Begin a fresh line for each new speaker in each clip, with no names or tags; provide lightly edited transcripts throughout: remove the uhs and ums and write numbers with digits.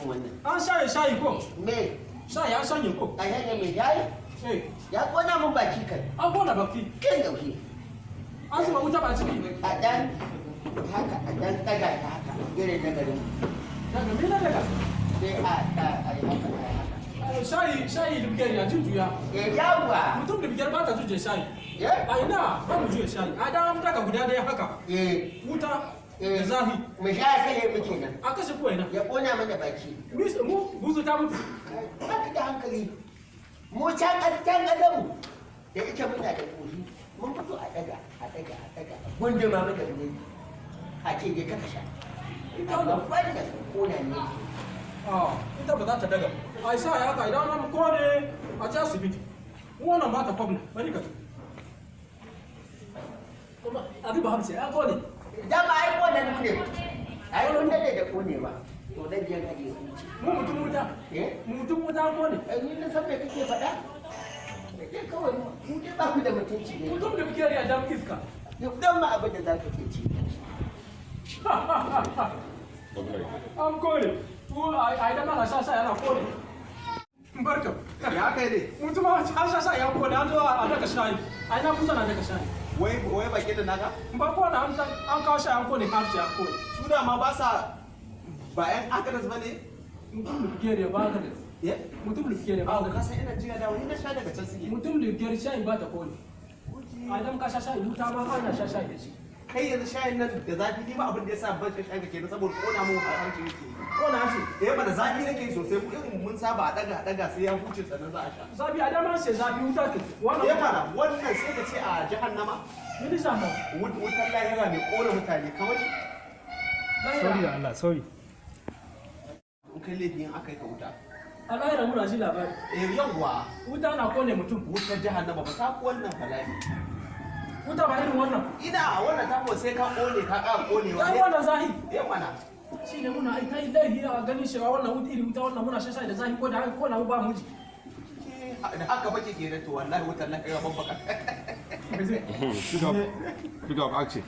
mun wannan.
An shayi ko?
Me?
Shayi an shanye ko?
A shanye me yayi? Ya kona mun baki kai.
An kona baki.
Kin yaushe.
An zuba wuta ba ciki.
A dan haka a dan daga ta haka. Gire da garin.
Daga me na daga?
Sai a yi haka.
Shayi da bigiyar ya jujuya.
Yawa.
Mutum da bigiyar ba ta juje shayi.
Eh?
A ina ba mu juya shayi. A da an daga guda daya haka. Wuta da zafi.
Mu sha kai muke nan.
A kashe ko ina.
Ya kona mana baki.
Mu buzu ta mutu.
Ba ka da hankali. Mu can ƙasanmu da ita muna da koshi. Mun fito a daga. Gunduma mata ne. A ce je kaka sha. Amma wanda kona ne.
Ita ba za ta daga. A isa ya haka idan an kone a ci asibiti. Wannan ba ta kwamna. Bari ka. Abin ba hamsin ya kone.
Dama ai kona ne. Ai wanda ne da konewa. To dan jiyan aje huci.
Mu mutum wuta. Mu mutum wuta ko ne?
Ni na san me kake faɗa. Kake kawai mu dai ba ku da mutunci ne.
Mutum da muke riya jam iska.
Duk dan ma abin da za ka ke ci.
An kone. Ai da mana sha yana kone. Barka.
Ya kai ne.
Mutum an sha ya kone an zo a daga shayi. Ai na kusa na daga shayi.
Wai baki da naka?
Ba ko na an kawo shayi an kone har ya kone.
Su da ma ba sa ba yan akadas ba ne?
Mutum da bigiyar ya ba akadas. Mutum da bigiyar ya ba akadas.
Ka san ina jiya da wani na sha daga can suke.
Mutum da bigiyar shayi ba ta kone. Adam ka sha shayi wuta ma ana sha shayi da shi.
Kai yanzu shayin nan da zafi ni ma abin da yasa ban shan shayi kenan saboda kona mu a harshe yake.
Kona shi.
Ba da zafi nake sosai mu irin mun saba a daga sai ya huce sannan za a sha.
Zafi Adam an ce zafi wuta ke.
Wannan sai ka ce a jahannama.
Minista ma.
Wutar lahira mai kona mutane kamar shi.
Sorry Allah, sorry.
In kai laifin aka yi ka wuta.
A lahira muna ji labari.
Yawwa.
Wuta na kone mutum.
Wutar jahannama ba ta wannan bala'i.
Wuta ba irin wannan.
Wannan ta kuwa sai ka kone ka ƙara konewa.
Ta yi wannan zahi.
Mana.
Shi ne muna aika yi laifi a ganin shi wannan wuta iri wuta wannan muna shan shayi da zahi ko da haka ko na ba muji.
Da haka bace ke to wallahi wutar nan kai babba ka.
Pick up action.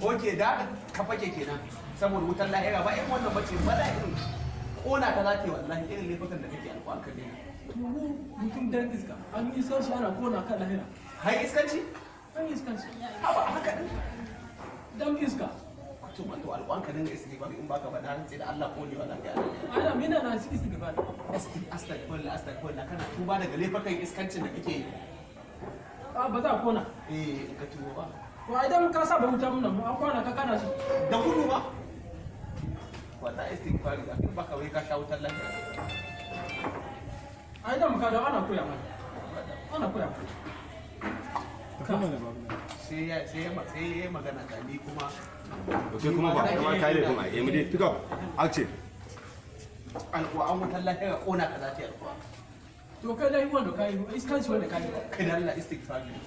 Oke da ka fake kenan saboda wutar lahira ba in wannan bace ba da irin kona ta zata yi wallahi irin laifukan da kake alƙa ka ne.
Mutum dan iska an yi iskanci ana kona kan lahira.
Hai iskanci?
An yi iskanci.
Haka din.
Dan iska.
To alƙan ka dinga iski ba in baka faɗa sai da Allah kone wallahi ya.
Ana mina na iski gaba.
Astagfirullah kana tuba daga laifukan iskancin da kake yi.
Ba za a kona.
Ka tuba ba.
To idan ka saba wuta mun nan an kwana ka kana shi.
Da gudu ba? Wata istighfari da in baka wai ka sha wutar lafiya.
Ai da muka da ana koya mana. Ana koya.
Sai ya magana da ni kuma.
Okay, kuma ba kamar kai da kuma mu dai pick up action.
Alƙur'an wutar lafiya kona ka zata yi alƙur'an.
To kai dai wanda kai iskanci wanda kai.
Kai da Allah istighfari ne.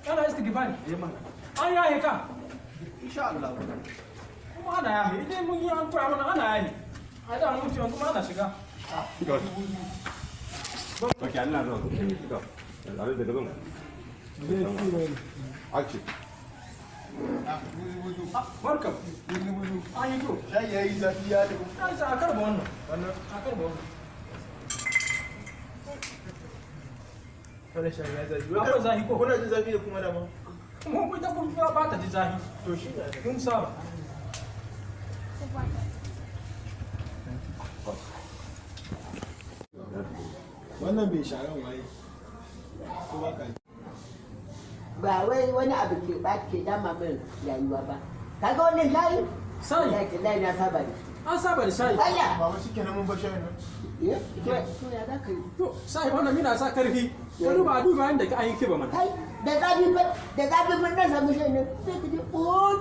Kana istighfari.
Mana.
An yaye ka.
Insha Allah.
Kuma ana yaye idan mun yi an koya mana ana yaye. Ai da mun ciwon kuma ana shiga.
Pick up. Okay, Allah no. Pick up. Allah da gaban. Action.
Barka. An yi to.
Shayi yayi zafi ya da.
Ai sa akar ba wannan. Akar ba wannan.
Wani shayi ya zafi.
Akwai zahi ko?
Kuna jin zafi da kuma dama?
Mun ita kun ba ta ji zahi.
To shi ne.
Kun saba.
Wannan bai sharan waye. Ko ba ka
Ba wai wani abu ke dama min rayuwa ba. Kaga wannan shayi?
Shayi?
Wallahi na saba da shi.
An saba da shayi.
Allah!
ba wasu kenan mun ba shayin nan.
To ya za ka yi?
To shayi wannan mina sa karfi. Ka duba inda ka an yi kiba mana.
Kai, da zafi fa na samu shayi nan sai ka je ƙut.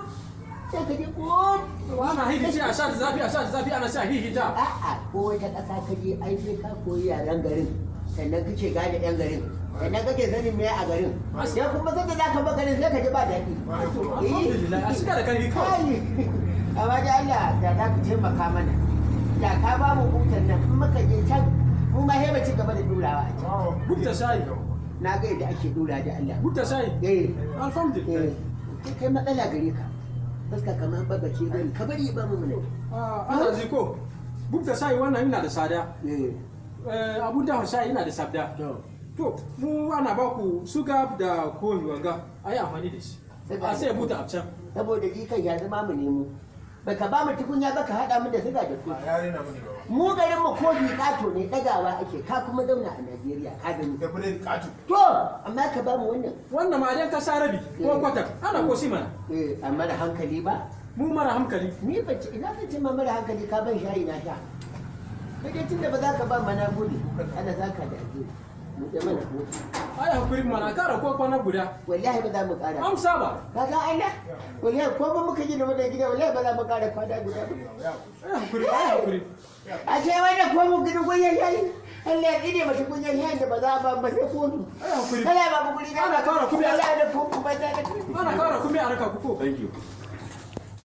Sai ka je ƙut.
Ana hihi a sha da zafi ana sha hihi ta.
A'a, ko wata ƙasa ka je ai sai ka koyi yaren garin. Sannan kake gane 'yan garin. Sannan kake sanin me a garin. Ya kuma sanda za ka ba garin sai ka ji ba daɗi.
Alhamdulillah, a shiga da karfi kawai.
Kai, amma da Allah da za ku taimaka mana. Da ka ba mu butan nan in muka je can mu ma sai mu ci gaba da durawa a can.
Bukta shayi.
Na ga yadda ake dura da Allah.
Bukta shayi. Alhamdulillah.
Kai matsala gare ka. Fuska kamar bagace bane. Ka bari ba mu mana.
Ana ji ko? buk da shayi wannan ina da sada
eh
abun da shayi ina da sabda to mu ana ba ku suga da koyi wanga ayi amfani da shi a sai buta a can
saboda ji kan ya zama mu nemo baka ba mu tukunya baka hada mu da siga da ku
yare na muni ba
mu garin mu kofi kato ne dagawa ake ka kuma zauna a Najeriya ka gani
da kudin katu
to amma ka ba mu
wannan ma idan ka sa rabi ko kwata ana kosi mana
amma da hankali ba
mu mara hankali
ni bace ina ka ce ma mara hankali ka ban shayi na sha kaje tunda ba za ka ba mana gode ana zaka da aje mu da mana gode
ai hakuri mana kara ko kwana guda
wallahi ba za mu kara
amsa ba
kaga Allah wallahi ko ba muka gina wannan gida wallahi ba za mu kara kwana guda ba
ai hakuri
a ce wai da ko mu gina goyen yayi Allah ya dide mata goyen yayi da ba za ba ba sai kotu
ai hakuri
Allah ba mu guri da
Ana kara kuma-
Allah da ko ba da
ana kara kuma a raka ku ko
Thank you.